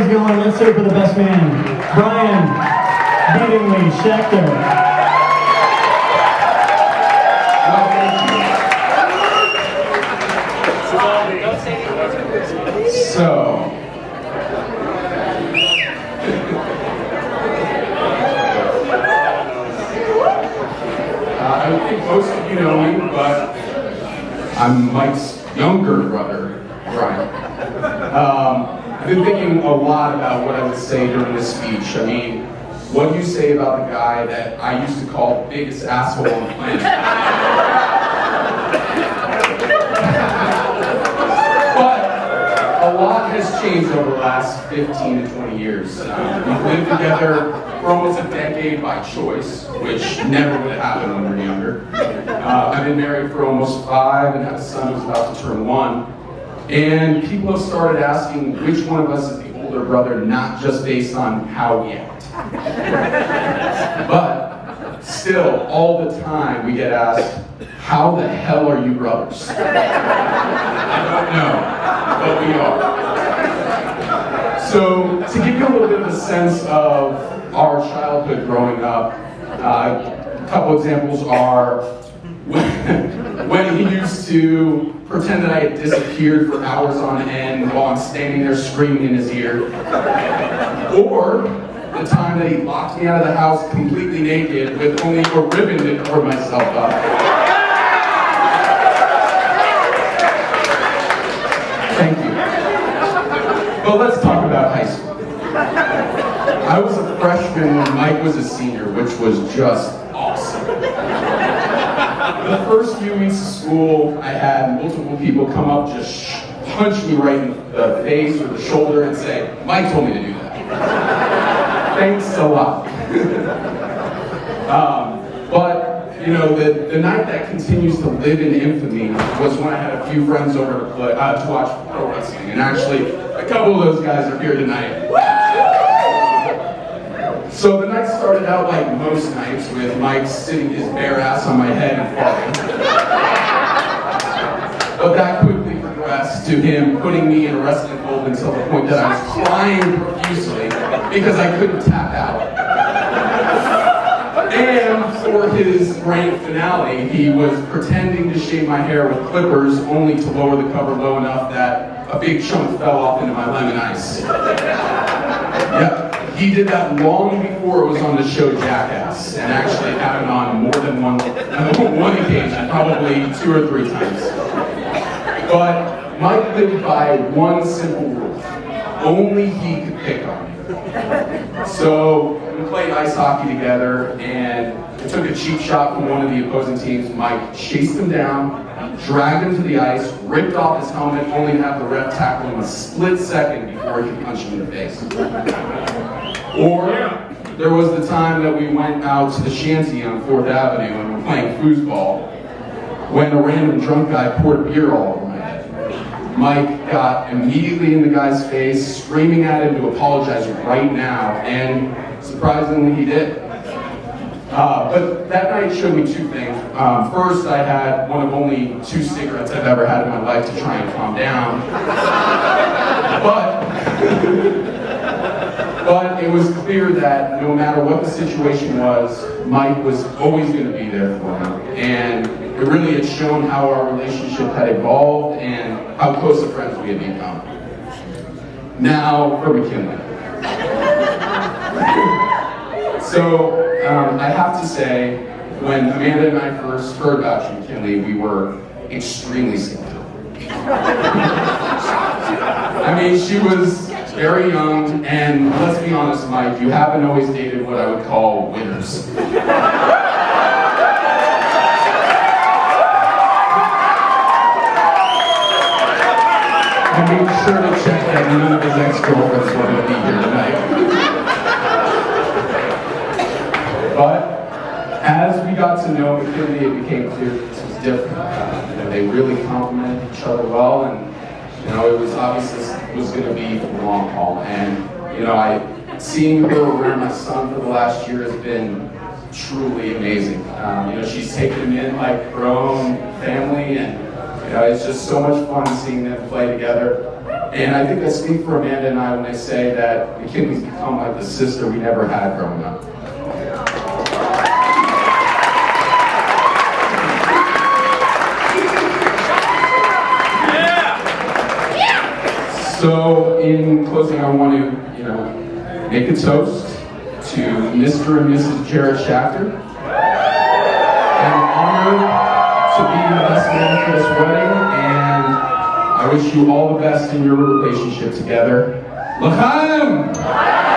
is going, let's hear it for the best man, Bryan Schachter. So, I think most of you know me, but I'm Mike's younger brother, Bryan. I've been thinking a lot about what I would say during this speech. I mean, what do you say about the guy that I used to call the biggest asshole on the planet? But a lot has changed over the last 15 to 20 years. We've lived together for almost a decade by choice, which never would have happened when we were younger. I've been married for almost 5 and have a son who's about to turn 1. And people have started asking which one of us is the older brother, not just based on how we act. But still, all the time we get asked, how the hell are you brothers? I don't know, but we are. So, to give you a little bit of a sense of our childhood growing up, a couple examples are when he used to pretend that I had disappeared for hours on end while I'm standing there screaming in his ear. Or the time that he locked me out of the house completely naked with only a ribbon to cover myself up. Thank you. But let's talk about high school. I was a freshman when Mike was a senior, which was just awesome. The first few weeks of school, I had multiple people come up, just punch me right in the face or the shoulder and say, Mike told me to do that. Thanks a lot. But, you know, the night that continues to live in infamy was when I had a few friends over to watch pro wrestling. And actually, a couple of those guys are here tonight. So the night started out like most nights with Mike sitting his bare ass on my head and farting. But that quickly progressed to him putting me in a wrestling hold until the point that I was crying profusely because I couldn't tap out. And for his grand finale, he was pretending to shave my hair with clippers only to lower the cover low enough that a big chunk fell off into my lemon ice. Yep. He did that long before it was on the show Jackass, and actually happened on more than one occasion, probably 2 or 3 times. But Mike lived by one simple rule. Only he could pick on me. So we played ice hockey together, and I took a cheap shot from one of the opposing teams. Mike chased him down, dragged him to the ice, ripped off his helmet, only to have the ref tackle him a split second before he could punch him in the face. Or there was the time that we went out to the shanty on 4th Avenue and were playing foosball when a random drunk guy poured beer all over my head. Mike got immediately in the guy's face, screaming at him to apologize right now, and surprisingly he did. But that night showed me 2 things. First, I had one of only 2 cigarettes I've ever had in my life to try and calm down. But it was clear that no matter what the situation was, Mike was always going to be there for me. And it really had shown how our relationship had evolved and how close of friends we had become. Now for McKinlay. So I have to say, when Amanda and I first heard about you, McKinlay, we were extremely skeptical. I mean, she was very young, and let's be honest, Mike, you haven't always dated what I would call winners. I made sure to check that none of his ex-girlfriends were going to be here tonight. But as we got to know McKinlay, it became clear that this was different. They really complemented each other well, and it was obvious this was going to be for the long haul. And seeing her around my son for the last year has been truly amazing. She's taken him in like her own family, and it's just so much fun seeing them play together. And I think I speak for Amanda and I when I say that McKinlay's become like the sister we never had growing up. So in closing, I want to, make a toast to Mr. and Mrs. Jaret-Schachter. I'm honored to be the best man for this wedding, and I wish you all the best in your relationship together. L'chaim!